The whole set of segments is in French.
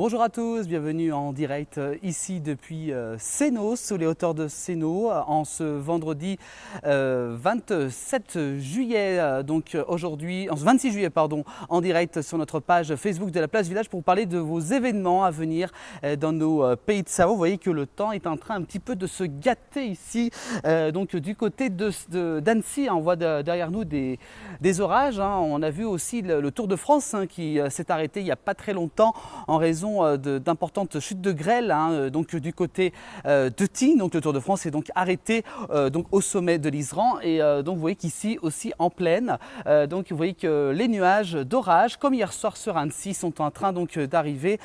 Bonjour à tous, bienvenue en direct ici depuis Sénos, sous les hauteurs de Sénos, en ce vendredi 27 juillet, donc aujourd'hui, en ce 26 juillet pardon, en direct sur notre page Facebook de la Place Village pour parler de vos événements à venir dans nos pays de Savoie. Vous voyez que le temps est en train un petit peu de se gâter ici, donc du côté d'Annecy, on voit derrière nous des orages, hein. On a vu aussi le Tour de France qui s'est arrêté il n'y a pas très longtemps en raison d'importantes chutes de grêle, hein, donc du côté de Tignes. Donc le Tour de France est donc arrêté donc au sommet de l'Isran et donc vous voyez qu'ici aussi en plaine, donc vous voyez que les nuages d'orage comme hier soir sur Annecy sont en train donc d'arriver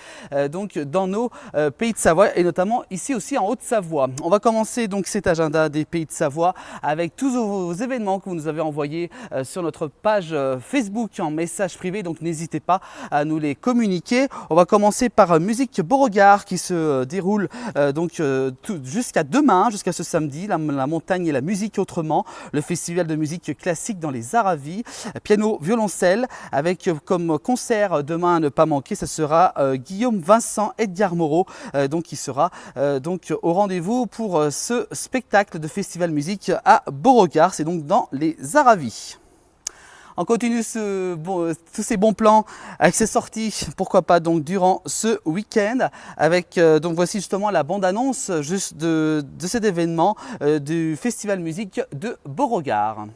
donc dans nos pays de Savoie et notamment ici aussi en Haute-Savoie. On va commencer donc cet agenda des pays de Savoie avec tous vos événements que vous nous avez envoyés sur notre page Facebook en message privé, donc n'hésitez pas à nous les communiquer. On va commencer par Musique Beauregard qui se déroule donc jusqu'à demain, jusqu'à ce samedi, la montagne et la musique autrement, le festival de musique classique dans les Aravis, piano violoncelle avec comme concert demain à ne pas manquer, ce sera Guillaume Vincent Edgar Moreau donc qui sera donc au rendez-vous pour ce spectacle de festival musique à Beauregard, c'est donc dans les Aravis. On continue tous ces bons plans avec ces sorties, pourquoi pas donc durant ce week-end avec donc voici justement la bande-annonce juste de cet événement du festival musique de Beauregard.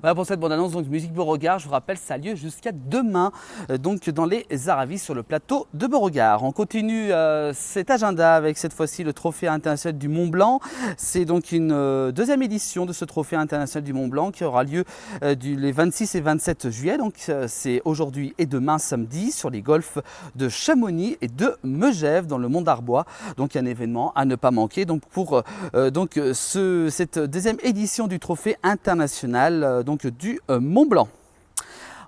Voilà pour cette bande-annonce, donc Musique Beauregard, je vous rappelle, ça a lieu jusqu'à demain, donc dans les Aravis sur le plateau de Beauregard. On continue cet agenda avec cette fois-ci le Trophée international du Mont Blanc. C'est donc une deuxième édition de ce Trophée international du Mont Blanc qui aura lieu les 26 et 27 juillet. Donc c'est aujourd'hui et demain samedi sur les golfs de Chamonix et de Megève dans le Mont d'Arbois. Donc un événement à ne pas manquer. Donc pour cette deuxième édition du Trophée international donc du Mont Blanc.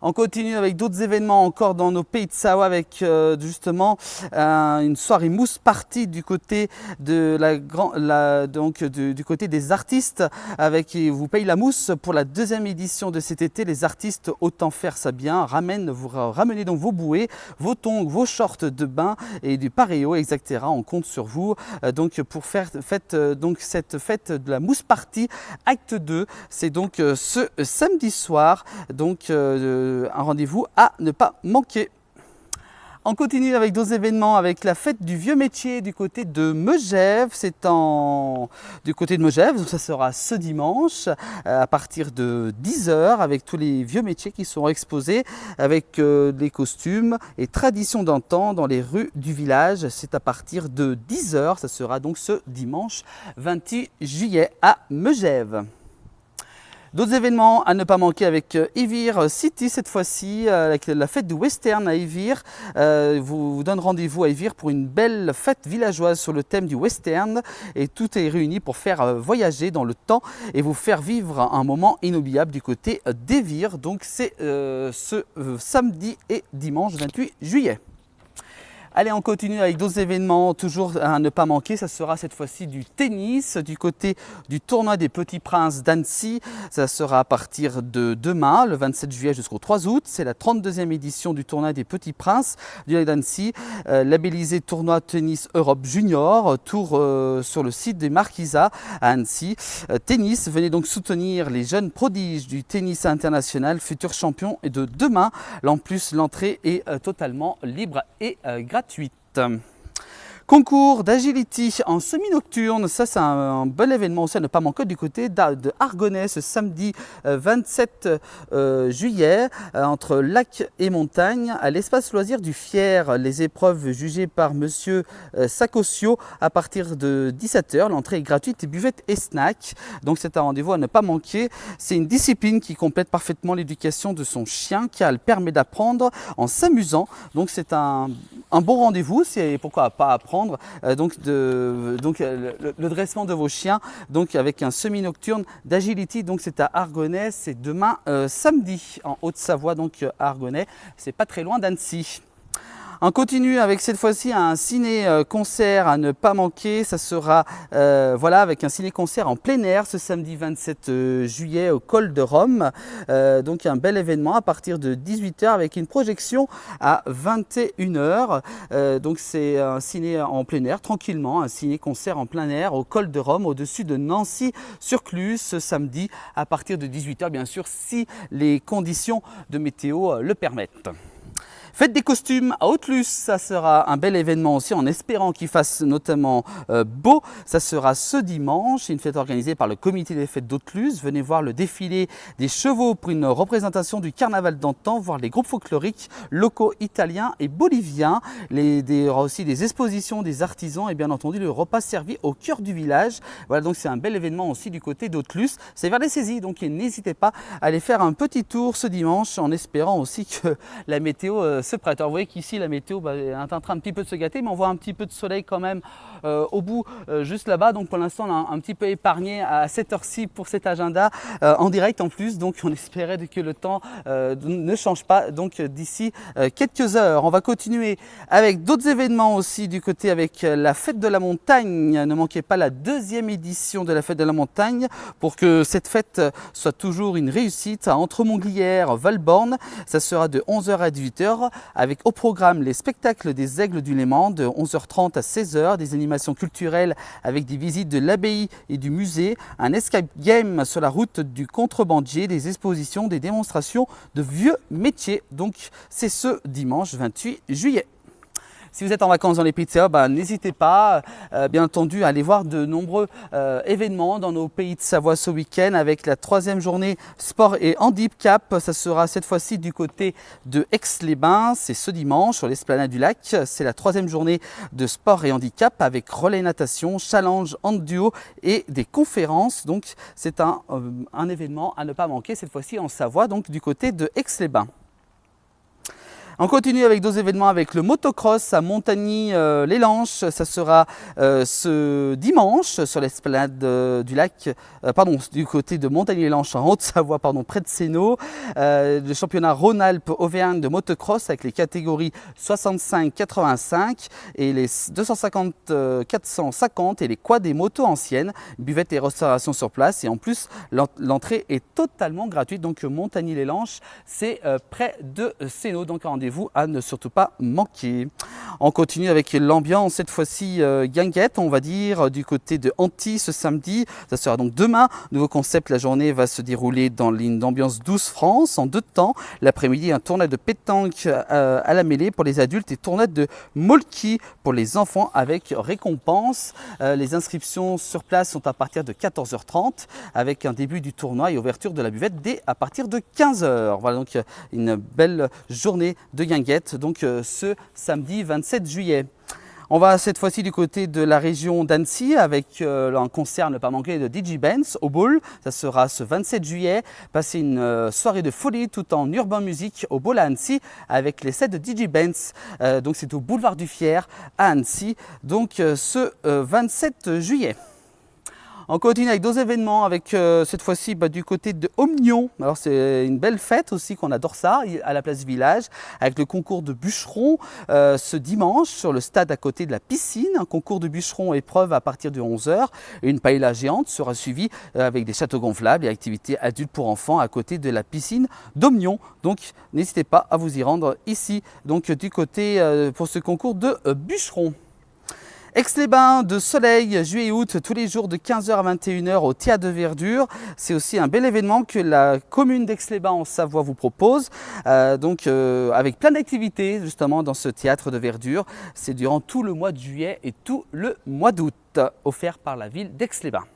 On continue avec d'autres événements encore dans nos pays de Savoie avec justement une soirée mousse party du côté de du côté des artistes avec vous paye la mousse pour la deuxième édition de cet été. Les artistes autant faire ça bien, vous ramenez donc vos bouées, vos tongs, vos shorts de bain et du paréo, etc. On compte sur vous donc pour faire cette fête de la mousse party acte 2. C'est donc ce samedi soir donc un rendez-vous à ne pas manquer. On continue avec d'autres événements avec la fête du vieux métier du côté de Megève. C'est du côté de Megève, donc ça sera ce dimanche à partir de 10 h avec tous les vieux métiers qui seront exposés avec les costumes et traditions d'antan dans les rues du village. C'est à partir de 10 h, ça sera donc ce dimanche 28 juillet à Megève. D'autres événements à ne pas manquer avec Évire City cette fois-ci, avec la fête du western à Évire. Vous donne rendez-vous à Évire pour une belle fête villageoise sur le thème du western et tout est réuni pour faire voyager dans le temps et vous faire vivre un moment inoubliable du côté d'Évire. Donc c'est ce samedi et dimanche 28 juillet. Allez, on continue avec d'autres événements, toujours à ne pas manquer. Ça sera cette fois-ci du tennis, du côté du tournoi des Petits Princes d'Annecy. Ça sera à partir de demain, le 27 juillet jusqu'au 3 août. C'est la 32e édition du tournoi des Petits Princes du lac d'Annecy, labellisé tournoi tennis Europe Junior, tour sur le site des Marquisas à Annecy. Tennis, venez donc soutenir les jeunes prodiges du tennis international, futurs champions et de demain. En plus, l'entrée est totalement libre et gratuite. Concours d'agility en semi-nocturne, ça c'est un bel événement aussi à ne pas manquer du côté de Argonnet ce samedi 27 juillet entre lac et montagne à l'espace loisir du Fier. Les épreuves jugées par monsieur Sacosio à partir de 17h. L'entrée est gratuite et buvette et snack. Donc c'est un rendez-vous à ne pas manquer. C'est une discipline qui complète parfaitement l'éducation de son chien car elle permet d'apprendre en s'amusant. Donc c'est un bon rendez-vous, c'est pourquoi pas apprendre. Le dressement de vos chiens donc avec un semi-nocturne d'agility, donc c'est à Argonnet, c'est demain samedi en Haute-Savoie, donc à Argonnet, c'est pas très loin d'Annecy. On continue avec cette fois-ci un ciné-concert à ne pas manquer. Ça sera avec un ciné-concert en plein air ce samedi 27 juillet au Col de Rome. Donc un bel événement à partir de 18h avec une projection à 21h. Donc c'est un ciné en plein air, tranquillement, un ciné-concert en plein air au Col de Rome au-dessus de Nancy-sur-Cluse ce samedi à partir de 18h, bien sûr, si les conditions de météo le permettent. Fête des costumes à Haute-Luce, ça sera un bel événement aussi en espérant qu'il fasse notamment beau. Ça sera ce dimanche, une fête organisée par le comité des fêtes d'Haute-Luce. Venez voir le défilé des chevaux pour une représentation du carnaval d'antan, voir les groupes folkloriques locaux italiens et boliviens. Il y aura aussi des expositions des artisans et bien entendu le repas servi au cœur du village. Voilà, donc c'est un bel événement aussi du côté d'Haute-Luce. C'est vers les saisies, donc n'hésitez pas à aller faire un petit tour ce dimanche en espérant aussi que la météo se prête. Alors vous voyez qu'ici la météo est en train un petit peu de se gâter, mais on voit un petit peu de soleil quand même au bout, juste là-bas. Donc pour l'instant on a un petit peu épargné à cette heure-ci pour cet agenda en direct en plus. Donc on espérait que le temps ne change pas donc d'ici quelques heures. On va continuer avec d'autres événements aussi du côté avec la fête de la montagne. Ne manquez pas la 2e édition de la fête de la montagne pour que cette fête soit toujours une réussite à Entremonglières, Valborne. Ça sera de 11h à 18h. Avec au programme les spectacles des Aigles du Léman de 11h30 à 16h, des animations culturelles avec des visites de l'abbaye et du musée, un escape game sur la route du contrebandier, des expositions, des démonstrations de vieux métiers. Donc c'est ce dimanche 28 juillet. Si vous êtes en vacances dans les Pays-de-Savoie, n'hésitez pas, bien entendu, à aller voir de nombreux événements dans nos pays de Savoie ce week-end avec la 3e journée sport et handicap. Ça sera cette fois-ci du côté de Aix-les-Bains. C'est ce dimanche sur l'esplanade du lac. C'est la 3e journée de sport et handicap avec relais natation, challenge hand duo et des conférences. Donc c'est un événement à ne pas manquer cette fois-ci en Savoie, donc du côté de Aix-les-Bains. On continue avec d'autres événements avec le motocross à Montagny-les-Lanches. Ça sera ce dimanche sur l'esplanade du lac, du côté de Montagny-les-Lanches en Haute-Savoie, près de Sénaux. Le championnat Rhône-Alpes Auvergne de motocross avec les catégories 65-85 et les 250-450 et les quads des motos anciennes. Buvette et restauration sur place et en plus l'entrée est totalement gratuite. Donc Montagny-les-Lanches, c'est près de Sénaux. Donc rendez-vous à ne surtout pas manquer. On continue avec l'ambiance, cette fois-ci guinguette, on va dire, du côté de Antilles ce samedi. Ça sera donc demain. Nouveau concept, la journée va se dérouler dans l'île d'ambiance 12 France en 2 temps. L'après-midi, un tournoi de pétanque à la mêlée pour les adultes et tournoi de molki pour les enfants avec récompense. Les inscriptions sur place sont à partir de 14h30 avec un début du tournoi et ouverture de la buvette dès à partir de 15h. Voilà donc une belle journée de guinguette, donc ce samedi 27 juillet. On va cette fois-ci du côté de la région d'Annecy avec un concert à ne pas manquer de DJ Benz au Bowl. Ça sera ce 27 juillet. Passer une soirée de folie tout en urban music au Bowl à Annecy avec les sets de DJ Benz. Donc c'est au boulevard du Fier à Annecy. Donc ce 27 juillet. On continue avec d'autres événements, avec cette fois-ci du côté de Omnion. Alors c'est une belle fête aussi, qu'on adore ça, à la place du village, avec le concours de bûcherons ce dimanche sur le stade à côté de la piscine. Un concours de bûcherons épreuve à partir de 11 h. Une paella géante sera suivie avec des châteaux gonflables et activités adultes pour enfants à côté de la piscine d'Omnion. Donc n'hésitez pas à vous y rendre ici, donc du côté pour ce concours de bûcherons. Aix-les-Bains de soleil, juillet et août, tous les jours de 15 h à 21 h au Théâtre de Verdure. C'est aussi un bel événement que la commune d'Aix-les-Bains en Savoie vous propose. Avec plein d'activités justement dans ce Théâtre de Verdure. C'est durant tout le mois de juillet et tout le mois d'août, offert par la ville d'Aix-les-Bains.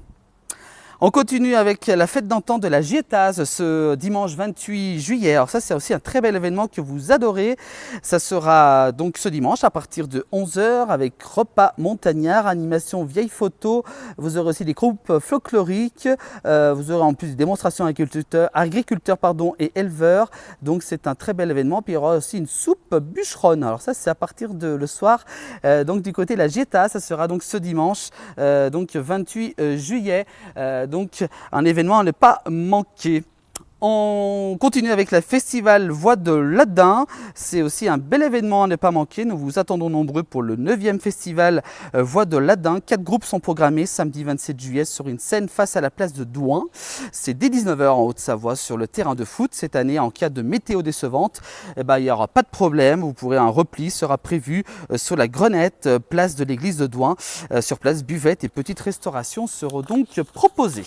On continue avec la fête d'antan de la Gietaz ce dimanche 28 juillet. Alors ça, c'est aussi un très bel événement que vous adorez. Ça sera donc ce dimanche à partir de 11 h avec repas montagnard, animation vieille photo. Vous aurez aussi des groupes folkloriques. Vous aurez en plus des démonstrations agriculteurs et éleveurs. Donc c'est un très bel événement. Puis il y aura aussi une soupe bûcheronne. Alors ça, c'est à partir de le soir. Donc du côté de la Gietaz, ça sera donc ce dimanche, donc 28 juillet. Donc un événement à ne pas manquer. On continue avec le festival Voix de Ladin. C'est aussi un bel événement à ne pas manquer. Nous vous attendons nombreux pour le 9e festival Voix de Ladin. 4 groupes sont programmés samedi 27 juillet sur une scène face à la place de Douin. C'est dès 19 h en Haute-Savoie sur le terrain de foot. Cette année, en cas de météo décevante, il n'y aura pas de problème. Un repli sera prévu sur la Grenette, place de l'église de Douin. Sur place, buvette et petite restauration seront donc proposées.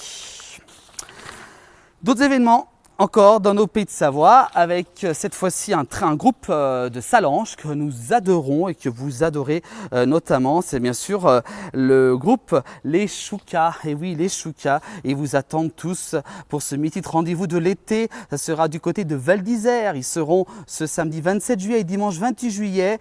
D'autres événements encore dans nos pays de Savoie, avec cette fois-ci un groupe de Salanches que nous adorons et que vous adorez notamment. C'est bien sûr le groupe Les Choucas. Et oui, les Choucas. Ils vous attendent tous pour ce mythique rendez-vous de l'été. Ça sera du côté de Val d'Isère. Ils seront ce samedi 27 juillet et dimanche 28 juillet.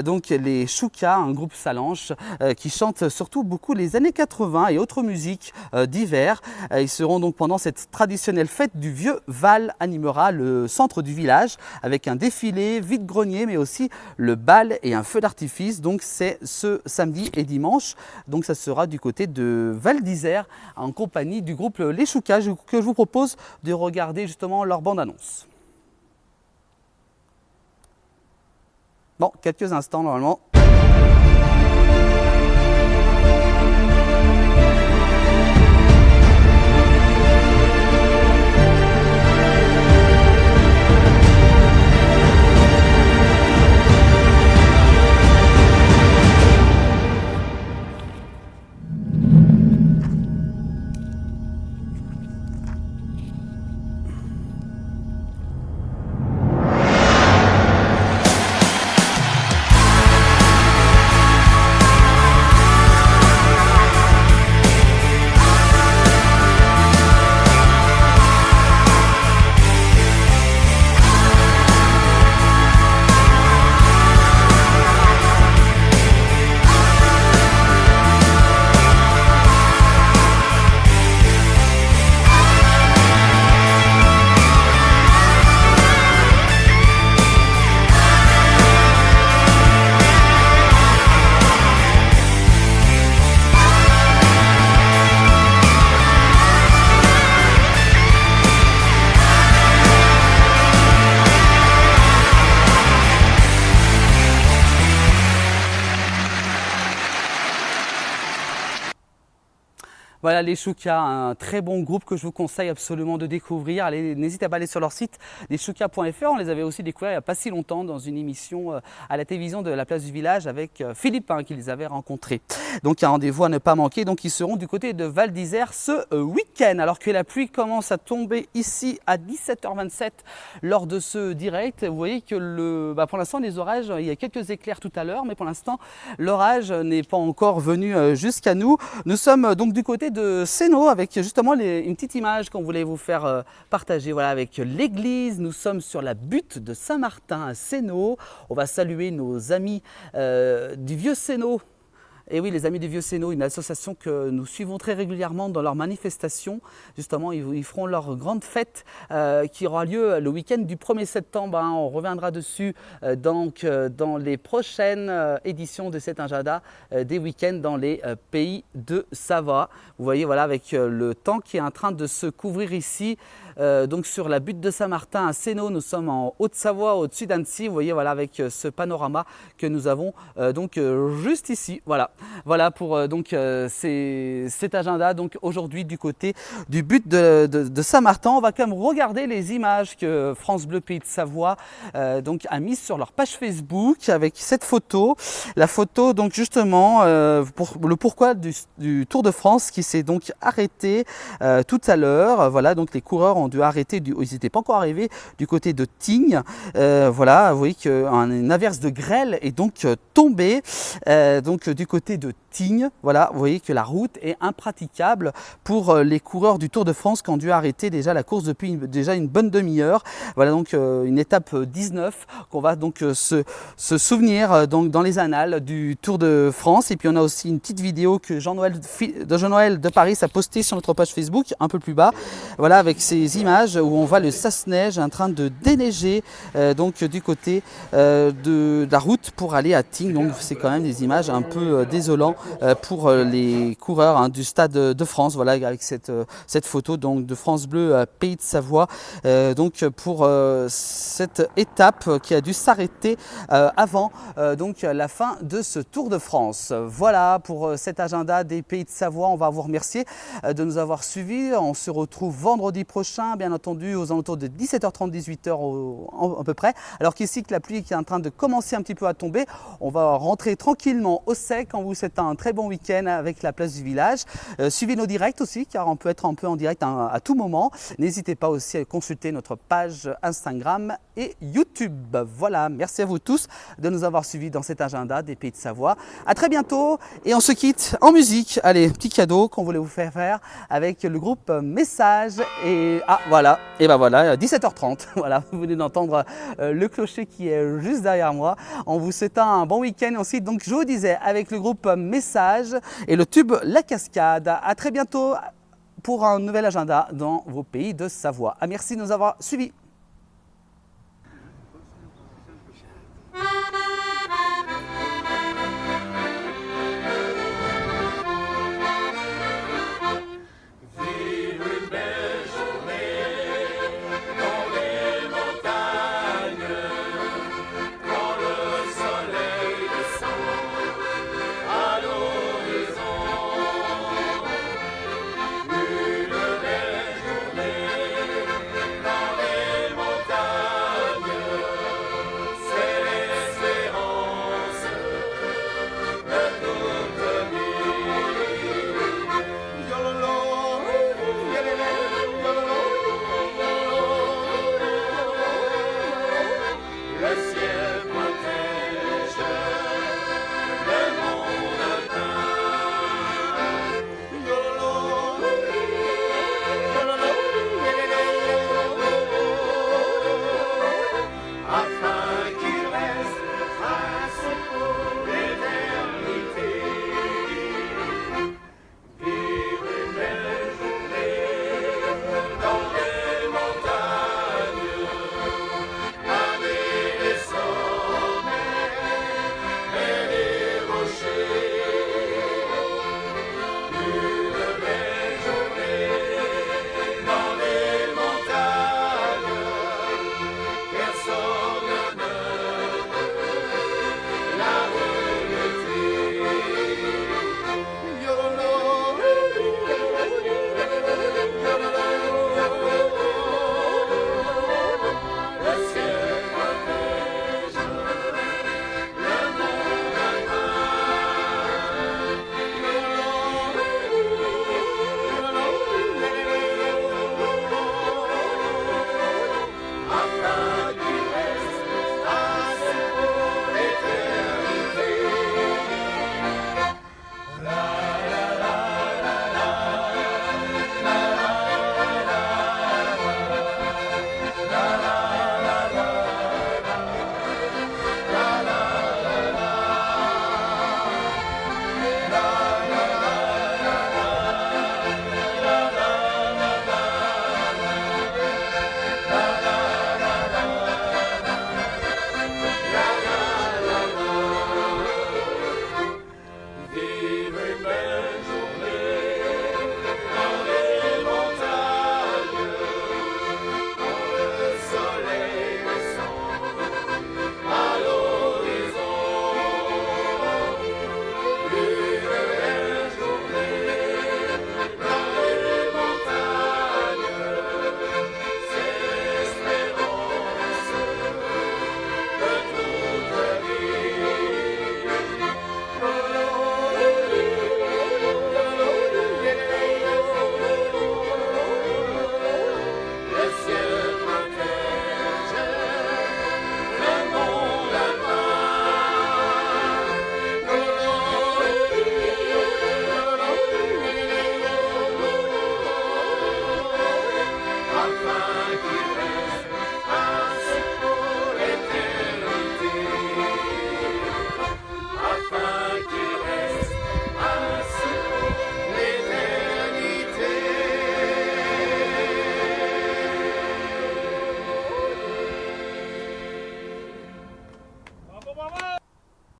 Donc les Choucas, un groupe Salanches qui chante surtout beaucoup les années 80 et autres musiques d'hiver. Ils seront donc pendant cette traditionnelle fête du vieux Val animera le centre du village avec un défilé, vide-grenier, mais aussi le bal et un feu d'artifice. Donc c'est ce samedi et dimanche. Donc ça sera du côté de Val d'Isère en compagnie du groupe Les Choucas que je vous propose de regarder justement leur bande-annonce. Bon, quelques instants normalement. Voilà les Choucas, un très bon groupe que je vous conseille absolument de découvrir. Allez, n'hésitez pas à aller sur leur site leschoucas.fr. On les avait aussi découverts il n'y a pas si longtemps dans une émission à la télévision de la place du village avec Philippe qui les avait rencontrés. Donc un rendez-vous à ne pas manquer. Donc ils seront du côté de Val d'Isère ce week-end. Alors que la pluie commence à tomber ici à 17 h 27 lors de ce direct. Vous voyez que pour l'instant les orages, il y a quelques éclairs tout à l'heure, mais pour l'instant l'orage n'est pas encore venu jusqu'à nous. Nous sommes donc du côté de Sénaux avec justement une petite image qu'on voulait vous faire partager. Voilà, avec l'église, nous sommes sur la butte de Saint-Martin à Sénaux. On va saluer nos amis du vieux Sénaux Et oui, les Amis du Vieux Sénaux, une association que nous suivons très régulièrement dans leurs manifestations. Justement, ils feront leur grande fête qui aura lieu le week-end du 1er septembre. Hein. On reviendra dessus donc, dans les prochaines éditions de cet agenda des week-ends dans les pays de Savoie. Vous voyez, voilà, avec le temps qui est en train de se couvrir ici. Donc sur la butte de Saint-Martin à Sénaux, nous sommes en Haute-Savoie, au-dessus d'Annecy. Vous voyez, voilà, avec ce panorama que nous avons donc juste ici. Voilà pour donc cet agenda. Donc aujourd'hui du côté du but de Saint-Martin, on va quand même regarder les images que France Bleu Pays de Savoie donc a mises sur leur page Facebook avec cette photo. La photo donc justement pour le pourquoi du Tour de France qui s'est donc arrêté tout à l'heure. Voilà, donc les coureurs ont dû arrêter, ils n'étaient pas encore arrivés du côté de Tignes. Voilà, vous voyez qu'une averse de grêle est donc tombée donc du côté de Tignes. Voilà, vous voyez que la route est impraticable pour les coureurs du Tour de France qui ont dû arrêter déjà la course depuis déjà une bonne demi-heure. Voilà donc une étape 19 qu'on va donc se souvenir donc dans les annales du Tour de France. Et puis on a aussi une petite vidéo que Jean-Noël de Paris a postée sur notre page Facebook un peu plus bas. Voilà, avec ces images où on voit le sas-neige en train de déneiger donc du côté de la route pour aller à Tignes. Donc c'est quand même des images un peu désolantes pour les coureurs hein, du Stade de France. Voilà, avec cette photo donc de France Bleu Pays de Savoie. Donc pour cette étape qui a dû s'arrêter avant donc la fin de ce Tour de France. Voilà pour cet agenda des Pays de Savoie. On va vous remercier de nous avoir suivis. On se retrouve vendredi prochain, bien entendu, aux alentours de 17h30, 18h à peu près. Alors qu'ici, que la pluie qui est en train de commencer un petit peu à tomber, on va rentrer tranquillement au sec. On vous souhaite un très bon week-end avec la place du village. Suivez nos directs aussi, car on peut être un peu en direct à tout moment. N'hésitez pas aussi à consulter notre page Instagram et YouTube. Voilà, merci à vous tous de nous avoir suivis dans cet agenda des Pays de Savoie. À très bientôt et on se quitte en musique. Allez, petit cadeau qu'on voulait vous faire avec le groupe Message. Et voilà, et ben voilà, 17h30. Voilà, vous venez d'entendre le clocher qui est juste derrière moi. On vous souhaite un bon week-end. Ensuite, donc je vous disais, avec le groupe Message et le tube La Cascade. À très bientôt pour un nouvel agenda dans vos Pays de Savoie. Merci de nous avoir suivis.